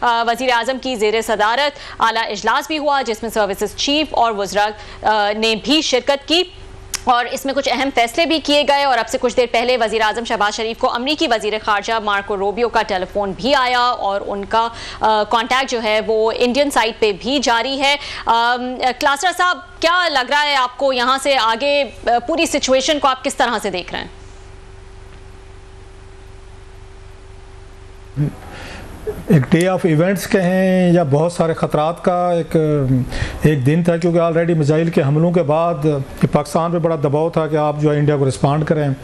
वज़ीर आज़म की ज़ेर सदारत आला इजलास भी हुआ, जिसमें सर्विसेज चीफ और वज़रा ने भी शिरकत की और इसमें कुछ अहम फैसले भी किए गए। और अब से कुछ देर पहले वज़ीर आज़म शहबाज शरीफ को अमरीकी वज़ीर ख़ारजा मार्को रूबियो का टेलीफोन भी आया और उनका कांटेक्ट जो है वो इंडियन साइड पे भी जारी है। क्लासरा साहब, क्या लग रहा है आपको, यहाँ से आगे पूरी सिचुएशन को आप किस तरह से देख रहे हैं? एक डे ऑफ इवेंट्स कहें या बहुत सारे ख़तरात का एक दिन था, क्योंकि ऑलरेडी मिसाइल के हमलों के बाद पाकिस्तान पे बड़ा दबाव था कि आप जो है इंडिया को रिस्पॉन्ड करें,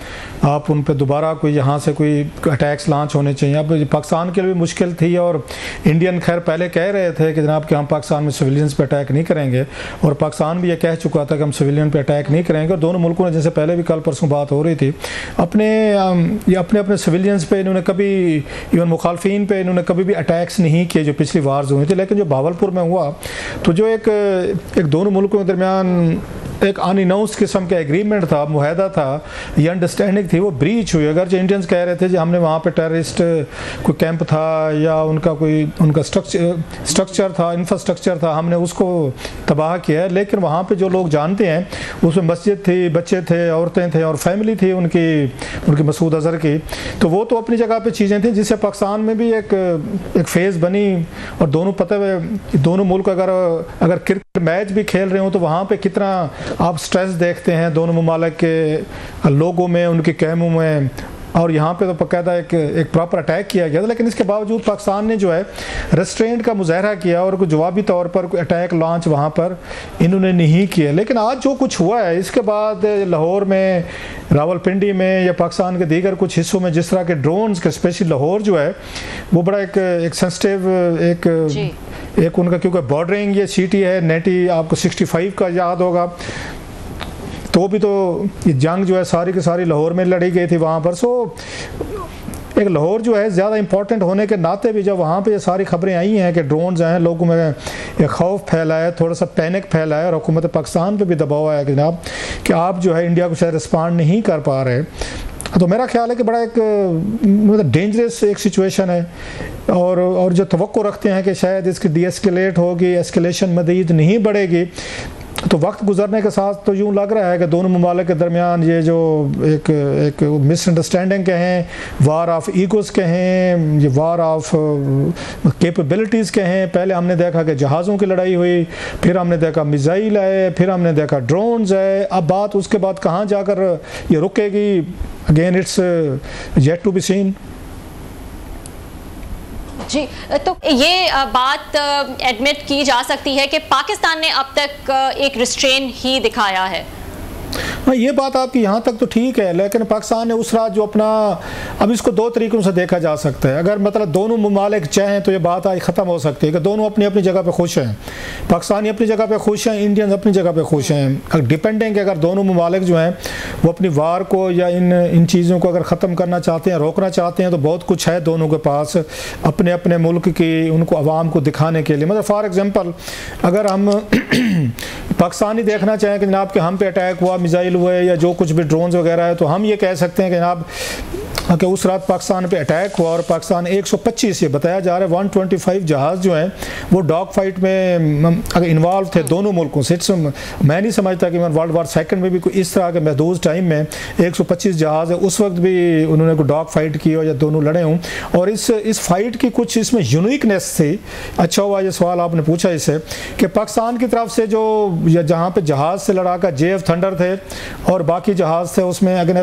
आप उन पे दोबारा कोई यहाँ से कोई अटैक्स लॉन्च होने चाहिए। अब पाकिस्तान के लिए भी मुश्किल थी और इंडियन खैर पहले कह रहे थे कि जनाब कि हम पाकिस्तान में सिविलियंस पे अटैक नहीं करेंगे, और पाकिस्तान भी ये कह चुका था कि हम सिविलियन पे अटैक नहीं करेंगे। और दोनों मुल्कों ने, जैसे पहले भी कल परसों बात हो रही थी, अपने सिविलियंस पे इन्होंने कभी, इवन मुखालफिन पे इन्होंने कभी भी अटैक्स नहीं किए जो पिछली वार्स हुई थी। लेकिन जो भावलपुर में हुआ तो जो एक दोनों मुल्कों के दरमियान एक अनअनाउंस्ड किस्म का एग्रीमेंट था, मुआहदा था, ये अंडरस्टैंडिंग थी, वो ब्रीच हुई। अगर जो इंडियंस कह रहे थे कि हमने वहाँ पे टेररिस्ट कोई कैंप था या उनका स्ट्रक्चर था, इंफ्रास्ट्रक्चर था, हमने उसको तबाह किया है, लेकिन वहाँ पे जो लोग जानते हैं उसमें मस्जिद थी, बच्चे थे, औरतें थे और फैमिली थी उनकी मसूद अज़हर की, तो वो तो अपनी जगह पे चीज़ें थी, जिससे पाकिस्तान में भी एक फेज़ बनी। और दोनों पता है, दोनों मुल्क अगर क्रिकेट मैच भी खेल रहे हो तो वहाँ पर कितना आप स्ट्रेस देखते हैं दोनों ममालिक के लोगों में, उनके कैमों में, और यहाँ पे तो बाकायदा एक प्रॉपर अटैक किया गया था। लेकिन इसके बावजूद पाकिस्तान ने जो है रेस्ट्रेंट का मुजाहरा किया और कोई जवाबी तौर पर कोई अटैक लॉन्च वहाँ पर इन्होंने नहीं किया। लेकिन आज जो कुछ हुआ है, इसके बाद लाहौर में, रावलपिंडी में या पाकिस्तान के दीगर कुछ हिस्सों में जिस तरह के ड्रोन्स के, स्पेशली लाहौर जो है वो बड़ा एक सेंसिटिव एक उनका, क्योंकि बॉर्डरिंग ये सिटी है, नेटी आपको 65 का याद होगा, तो भी तो ये जंग जो है सारी की सारी लाहौर में लड़ी गई थी वहाँ पर। सो एक लाहौर जो है ज़्यादा इंपॉर्टेंट होने के नाते भी जब वहाँ पे ये सारी खबरें आई हैं कि ड्रोन्स हैं, लोगों में एक खौफ फैला है, थोड़ा सा पैनिक फैला है, और हुकूमत पाकिस्तान पे भी दबाव आया कि जनाब कि आप जो है इंडिया को शायद रिस्पॉन्ड नहीं कर पा रहे। तो मेरा ख्याल है कि बड़ा एक मतलब डेंजरस एक सिचुएशन है, और जो तवक्को रखते हैं कि शायद इसकी डीएस्केलेट होगी, एस्केलेशन मज़ीद नहीं बढ़ेगी, तो वक्त गुजरने के साथ तो यूँ लग रहा है कि दोनों ममालिक के दरमियान ये जो एक मिसअंडरस्टैंडिंग कहें, वार ऑफ ईगोज़ कहें, ये वार ऑफ कैपेबिलिटीज़ कहें। पहले हमने देखा कि जहाज़ों की लड़ाई हुई, फिर हमने देखा मिसाइल आए, फिर हमने देखा ड्रोन्स आए, अब बात उसके बाद कहाँ जाकर ये रुकेगी, again it's yet to be seen. जी, तो ये बात एडमिट की जा सकती है कि पाकिस्तान ने अब तक एक रिस्ट्रेन ही दिखाया है। हाँ, ये बात आपकी यहाँ तक तो ठीक है, लेकिन पाकिस्तान ने उस रात जो अपना, अब इसको दो तरीक़ों से देखा जा सकता है। अगर मतलब दोनों ममालिक चाहें तो ये बात आज ख़त्म हो सकती है कि दोनों अपनी अपनी जगह पे खुश हैं, पाकिस्तानी अपनी जगह पे खुश हैं, इंडियंस अपनी जगह पे खुश हैं। डिपेंडिंग अगर दोनों ममालिक जो हैं वो अपनी वार को या इन चीज़ों को अगर ख़त्म करना चाहते हैं, रोकना चाहते हैं, तो बहुत कुछ है दोनों के पास अपने अपने मुल्क की, उनको आवाम को दिखाने के लिए। मतलब फॉर एग्ज़ाम्पल अगर हम पाकिस्तानी देखना चाहें कि जनाब कि हम पे अटैक हुआ, मिसाइल हुए या जो कुछ भी ड्रोन्स वगैरह है, तो हम ये कह सकते हैं कि जनाब कि उस रात पाकिस्तान पे अटैक हुआ और पाकिस्तान 125, ये बताया जा रहा है 125 जहाज़ जो हैं वो डॉग फाइट में अगर इन्वॉल्व थे दोनों मुल्कों से। मैं नहीं समझता कि वर्ल्ड वार सेकंड में भी कोई इस तरह के महदूद टाइम में 125 जहाज़ है, उस वक्त भी उन्होंने कोई डॉग फाइट की हो या दोनों लड़े हों। और इस फाइट की कुछ इसमें यूनिकनेस थी। अच्छा हुआ ये सवाल आपने पूछा इससे कि पाकिस्तान की तरफ से जो जहाँ पे जहाज़ से लड़ाकर JF थंडर थे और बाकी जहाज़ थे, उसमें अगर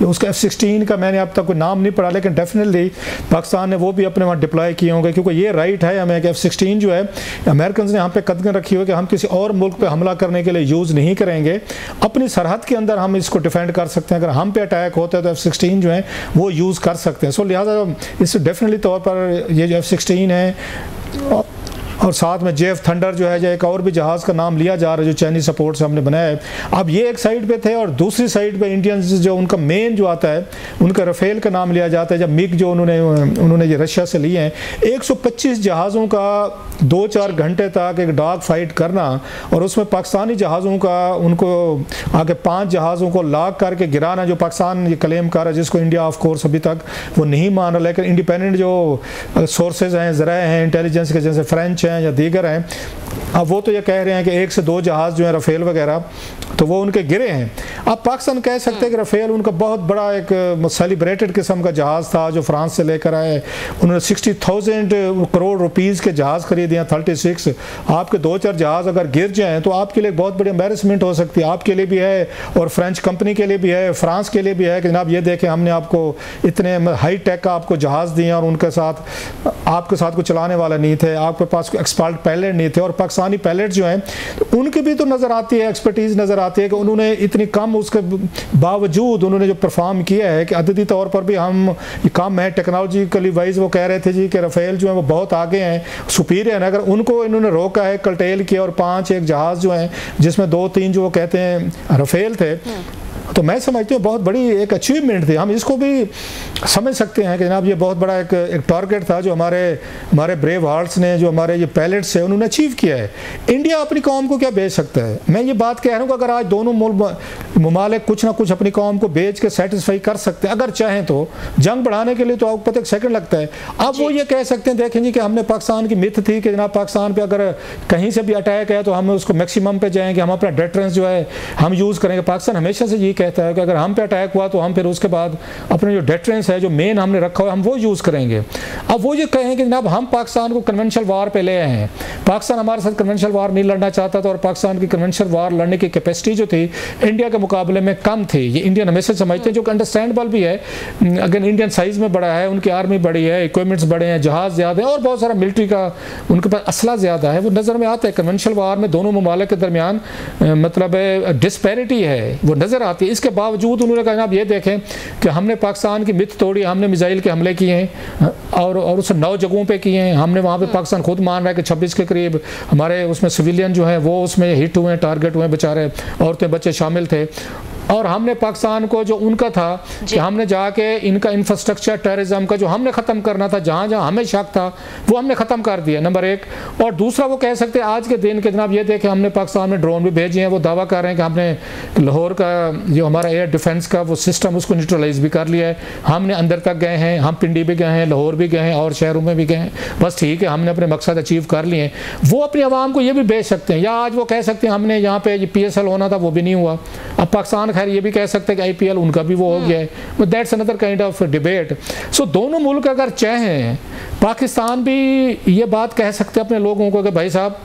उसका F-16 का मैंने अब तक कोई नाम नहीं पढ़ा, लेकिन डेफिनेटली पाकिस्तान ने वो भी अपने वहाँ डिप्लॉय किए होंगे, क्योंकि ये राइट है हमें कि F-16 जो है अमेरिकन ने यहाँ पे कदम रखी हुई कि हम किसी और मुल्क पे हमला करने के लिए यूज़ नहीं करेंगे, अपनी सरहद के अंदर हम इसको डिफेंड कर सकते हैं। अगर हम पे अटैक होता है तो F-16 जो है वो यूज़ कर सकते हैं। सो लिहाजा इस डेफिनेटली तौर पर ये जो F-16 है और साथ में JF थंडर जो है, जो एक और भी जहाज़ का नाम लिया जा रहा है जो चाइनीज सपोर्ट से हमने बनाया है। अब ये एक साइड पे थे और दूसरी साइड पे इंडियंस जो उनका मेन जो आता है उनका राफेल का नाम लिया जाता है। जब मिग जो उन्होंने ये रशिया से लिए हैं, 125 जहाज़ों का 2-4 घंटे तक एक डॉग फाइट करना और उसमें पाकिस्तानी जहाज़ों का उनको आगे 5 जहाज़ों को लॉक करके गिराना, जो पाकिस्तान ये क्लेम कर रहा है, जिसको इंडिया ऑफ कोर्स अभी तक वो नहीं मान रहा। लेकिन इंडिपेंडेंट जो सोर्सेज हैं, ज़राए हैं इंटेलिजेंस के, जैसे फ्रेंच हैं या दीगर हैं, अब वो तो ये कह रहे हैं कि 1 से 2 जहाज़ जो है राफेल वगैरह तो वो उनके गिरे हैं। अब पाकिस्तान कह सकते हैं कि राफेल उनका बहुत बड़ा एक सेलिब्रेटेड किस्म का जहाज़ था जो फ्रांस से लेकर आए। उन्होंने 60,000 करोड़ रुपीज़ के जहाज़ खरीदे हैं, 36। आपके 2-4 जहाज़ अगर गिर जाएँ तो आपके लिए बहुत बड़ी एम्बेरसमेंट हो सकती है, आपके लिए भी है और फ्रेंच कंपनी के लिए भी है, फ्रांस के लिए भी है कि जनाब ये देखें हमने आपको इतने हाई टेक का आपको जहाज़ दिए और उनके साथ आपके साथ कोई चलाने वाला नहीं थे, आपके पास कोई एक्सपर्ट पायलट नहीं थे। और पाकिस्तानी पायलट जो हैं तो उनकी भी तो नज़र आती है, एक्सपर्टीज़ नज़र आती है कि उन्होंने इतनी कम उसके बावजूद उन्होंने जो परफॉर्म किया है कि अददी तौर पर भी हम ये कम है। टेक्नोलॉजिकली वाइज वो कह रहे थे जी कि राफेल जो है वो बहुत आगे हैं, सुपीरियर है। अगर उनको इन्होंने रोका है, कल्टेल किया और 5-1 जहाज़ जो हैं जिसमें 2-3 जो वो कहते हैं राफेल थे, तो मैं समझती हूँ बहुत बड़ी एक अचीवमेंट थी। हम इसको भी समझ सकते हैं कि जनाब ये बहुत बड़ा एक टारगेट था जो हमारे ब्रेव हार्ट्स ने, जो हमारे ये पायलट्स हैं, उन्होंने अचीव किया है। इंडिया अपनी कौम को क्या बेच सकता है? मैं ये बात कह रहा हूँ कि अगर आज दोनों ममालिक कुछ ना कुछ अपनी कौम को बेच के सेटिस्फाई कर सकते हैं अगर चाहें तो। जंग बढ़ाने के लिए तो आपको पता एक सेकंड लगता है। अब वो ये कह सकते हैं, देखें जी कि हमने पाकिस्तान की मिथ थी कि जनाब पाकिस्तान पे अगर कहीं से भी अटैक है तो हम उसको मैक्सिमम पे जाएंगे, हम अपना डेटरेंस जो है हम यूज़ करेंगे। पाकिस्तान हमेशा से ये कहता है कि अगर हम पे अटैक हुआ तो हम फिर उसके बाद अपने जो डेटरेंस है, जो मेन हमने रखा हुआ है, हम वो यूज़ करेंगे। अब वो ये कहें कि जनाब हम पाकिस्तान को कन्वेंशनल वार पे ले आए हैं, पाकिस्तान हमारे साथ कन्वेंशनल वार नहीं लड़ना चाहता था और पाकिस्तान की कन्वेंशनल वार लड़ने की कैपेसिटी जो थी इंडिया के मुकाबले में कम थी। ये इंडियन हमेशा समझते हैं, जो कि अंडरस्टैंडेबल भी है। अगर इंडियन साइज़ में बड़ा है, उनकी आर्मी बड़ी है, इक्विपमेंट्स बड़े हैं, जहाज़ ज़्यादा है और बहुत सारा मिलिट्री का उनके पास असला ज़्यादा है, वो नज़र में आता है। कन्वेंशनल वार में दोनों ममालिक के दरमियान मतलब डिस्पैरिटी है, वो नज़र आती है। इसके बावजूद उन्होंने कहा आप ये देखें कि हमने पाकिस्तान की मिथ तोड़ी, हमने मिसाइल के हमले किए हैं और उसे 9 जगहों पे किए हैं। हमने वहाँ पे पाकिस्तान खुद मान रहा है कि 26 के करीब हमारे उसमें सिविलियन जो हैं वो उसमें हिट हुए, टारगेट हुए, बेचारे औरतें बच्चे शामिल थे। और हमने पाकिस्तान को जो उनका था कि हमने जाके इनका इंफ्रास्ट्रक्चर टेररिज्म का जो हमने ख़त्म करना था, जहाँ जहाँ हमें शक था वो हमने ख़त्म कर दिया, नंबर 1। और दूसरा वो कह सकते हैं आज के दिन के जनाब ये देखें हमने पाकिस्तान में ड्रोन भी भेजे हैं। वो दावा कर रहे हैं कि हमने लाहौर का जो हमारा एयर डिफेंस का वो सिस्टम उसको न्यूट्रलाइज भी कर लिया है। हमने अंदर तक गए हैं, हम पिंडी भी गए हैं, लाहौर भी गए हैं और शहरों में भी गए हैं। बस ठीक है, हमने अपने मकसद अचीव कर लिए हैं। वो अपनी आवाम को ये भी बेच सकते हैं, या आज वो कह सकते हैं हमने यहाँ पे PSL होना था वो भी नहीं हुआ। अब पाकिस्तान खैर ये भी कह सकते हैं कि IPL उनका भी वो हो गया है। That's another kind of debate. So दोनों मुल्क अगर चाहें, पाकिस्तान भी ये बात कह सकते हैं अपने लोगों को कि भाई साहब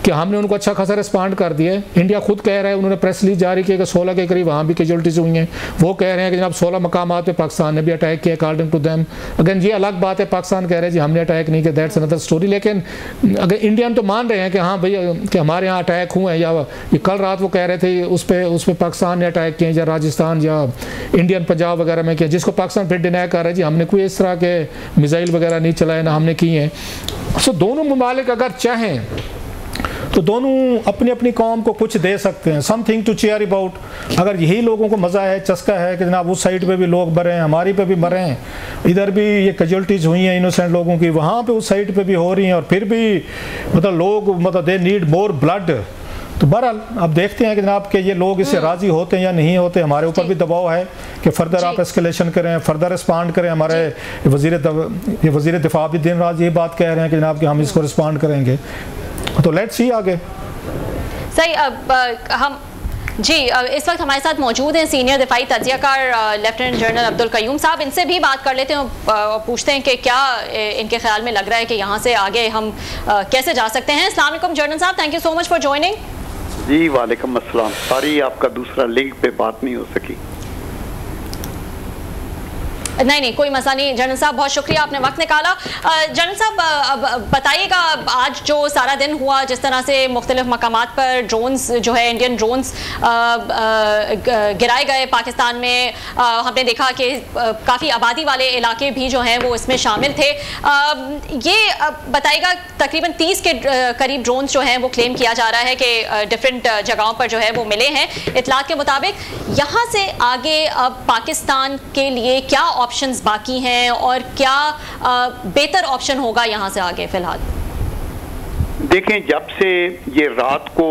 कि हमने उनको अच्छा खासा रिस्पॉन्ड कर दिया है। इंडिया खुद कह रहा है, उन्होंने प्रेस रिलीज जारी किया कि 16 के करीब वहाँ भी कैजुअल्टीज हुई हैं। वो कह रहे हैं कि जनाब 16 मकामात पे पाकिस्तान ने भी अटैक किया अकॉर्डिंग टू देम। अगेन ये अलग बात है, पाकिस्तान कह रहे हैं जी हमने अटैक नहीं किया, दैट्स अनदर स्टोरी। लेकिन अगर इंडियन तो मान रहे हैं कि हाँ भैया कि हमारे यहाँ अटैक हुए हैं, या ये कल रात वो कह रहे थे उस पर पाकिस्तान ने अटैक किए या राजस्थान या इंडियन पंजाब वगैरह में किया, जिसको पाकिस्तान फिर डिनाई कर रहा है जी हमने कोई इस तरह के मिसाइल वगैरह नहीं चलाए, ना हमने किए हैं। सो दोनों ममालिक अगर चाहें तो दोनों अपनी अपनी कौम को कुछ दे सकते हैं, समथिंग टू चेयर अबाउट। अगर यही लोगों को मज़ा है, चस्का है कि जनाब उस साइड पे भी लोग मरे हैं, हमारी पे भी मरे हैं, इधर भी ये कैजुअल्टीज़ हुई हैं इनोसेंट लोगों की, वहाँ पे उस साइड पे भी हो रही हैं, और फिर भी मतलब लोग मतलब दे नीड मोर ब्लड। तो बहरहाल अब देखते हैं कि जनाब के ये लोग इससे राज़ी होते हैं या नहीं होते। हमारे ऊपर भी दबाव है कि फ़र्दर आप एस्केलेशन करें, फ़र्दर रिस्पॉन्ड करें। हमारे वज़ीर दिफा भी दिन रात ये बात कह रहे हैं कि जनाब कि हम इसको रिस्पॉन्ड करेंगे। तो लेट्स सी आगे। सही, अब हम जी इस वक्त हमारे साथ मौजूद हैं सीनियर दिफाई तज्जियाकार लेफ्टिनेंट जनरल अब्दुल कयूम साहब। इनसे भी बात कर लेते हैं और पूछते हैं कि क्या इनके ख्याल में लग रहा है कि यहाँ से आगे हम कैसे जा सकते हैं। अस्सलाम वालेकुम जनरल साहब, thank you so much for joining. जी वालेकुम अस्सलाम। सॉरी आपका दूसरा लिंक पे बात नहीं हो सकी। नहीं, कोई मसला नहीं। जनरल साहब बहुत शुक्रिया, आपने वक्त निकाला। जनरल साहब बताइएगा, आज जो सारा दिन हुआ, जिस तरह से मुख्तलिफ मकामात पर ड्रोन्स जो है, इंडियन ड्रोन्स गिराए गए पाकिस्तान में, हमने देखा कि काफ़ी आबादी वाले इलाके भी जो हैं वो इसमें शामिल थे। ये बताइएगा, तकरीबन 30 के करीब ड्रोन्स जो हैं वो क्लेम किया जा रहा है कि डिफरेंट जगहों पर जो है वो मिले हैं इतलात के मुताबिक। यहाँ से आगे अब पाकिस्तान के लिए क्या ऑप्शंस बाकी हैं और क्या बेहतर ऑप्शन होगा यहाँ से आगे फिलहाल? देखें, जब से ये रात को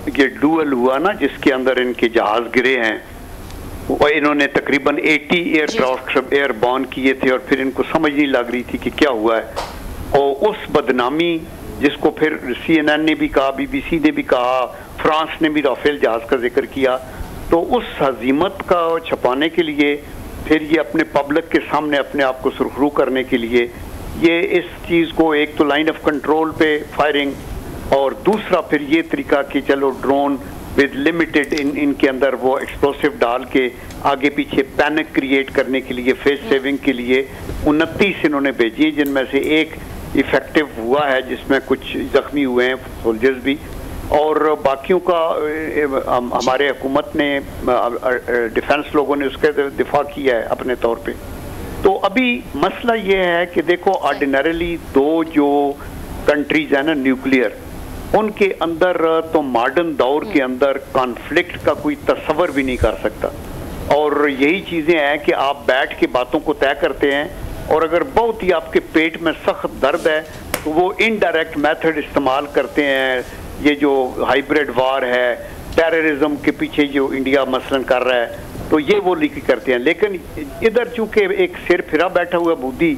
ये डुअल हुआ ना, जिसके अंदर इनके जहाज गिरे हैं और इन्होंने तकरीबन 80 एयरक्राफ्ट एयरबॉर्न किए थे और फिर इनको समझ नहीं लग रही थी कि क्या हुआ है। और उस बदनामी जिसको फिर CNN ने भी कहा, BBC ने भी कहा, फ्रांस ने भी राफेल जहाज का जिक्र किया, तो उस हजीमत का छपाने के लिए फिर ये अपने पब्लिक के सामने अपने आप को सुरखरू करने के लिए ये इस चीज़ को, एक तो लाइन ऑफ कंट्रोल पे फायरिंग और दूसरा फिर ये तरीका कि चलो ड्रोन विद लिमिटेड इनके अंदर वो एक्सप्लोसिव डाल के आगे पीछे पैनिक क्रिएट करने के लिए, फेस सेविंग के लिए 29 इन्होंने भेजी हैं, जिनमें से एक इफेक्टिव हुआ है जिसमें कुछ जख्मी हुए हैं सोल्जर्स भी, और बाकियों का हमारे हुकूमत ने, डिफेंस लोगों ने उसका दिफा किया है अपने तौर पे। तो अभी मसला ये है कि देखो, ऑर्डिनरीली दो जो कंट्रीज है ना न्यूक्लियर, उनके अंदर तो मॉडर्न दौर के अंदर कॉन्फ्लिक्ट का कोई तस्वर भी नहीं कर सकता। और यही चीज़ें हैं कि आप बैठ के बातों को तय करते हैं, और अगर बहुत ही आपके पेट में सख्त दर्द है तो वो इनडायरेक्ट मेथड इस्तेमाल करते हैं। ये जो हाइब्रिड वार है, टेररिज्म के पीछे जो इंडिया मसलन कर रहा है, तो ये वो लीक करते हैं। लेकिन इधर चूंकि एक सिर फिरा बैठा हुआ बुद्धि,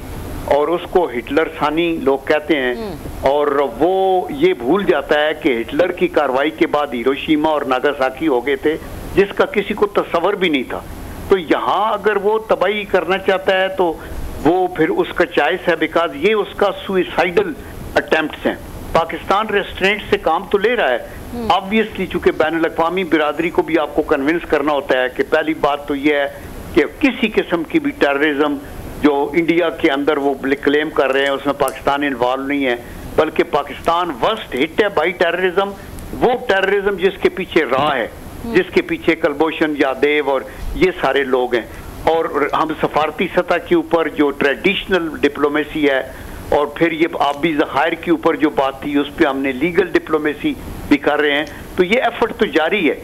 और उसको हिटलर सानी लोग कहते हैं, और वो ये भूल जाता है कि हिटलर की कार्रवाई के बाद हिरोशिमा और नागासाकी हो गए थे, जिसका किसी को तस्वर भी नहीं था। तो यहाँ अगर वो तबाही करना चाहता है तो वो फिर उसका चॉइस है, बिकॉज ये उसका सुइसाइडल अटेम्प्ट्स हैं। पाकिस्तान रेस्ट्रेंट से काम तो ले रहा है ऑब्वियसली, चूंकि बैनुल अक़वामी बिरादरी को भी आपको कन्विंस करना होता है कि पहली बात तो यह है कि किसी किस्म की भी टेररिज्म जो इंडिया के अंदर वो क्लेम कर रहे हैं उसमें पाकिस्तान इन्वॉल्व नहीं है, बल्कि पाकिस्तान वर्स्ट हिट है बाई टेररिज्म। वो टेररिज्म जिसके पीछे राह है, जिसके पीछे कुलभूषण यादव और ये सारे लोग हैं। और हम सफारती सतह के ऊपर जो ट्रेडिशनल डिप्लोमेसी है, और फिर ये आबी ज़खायर के ऊपर जो बात थी, उस पर हमने लीगल डिप्लोमेसी भी कर रहे हैं। तो ये एफर्ट तो जारी है।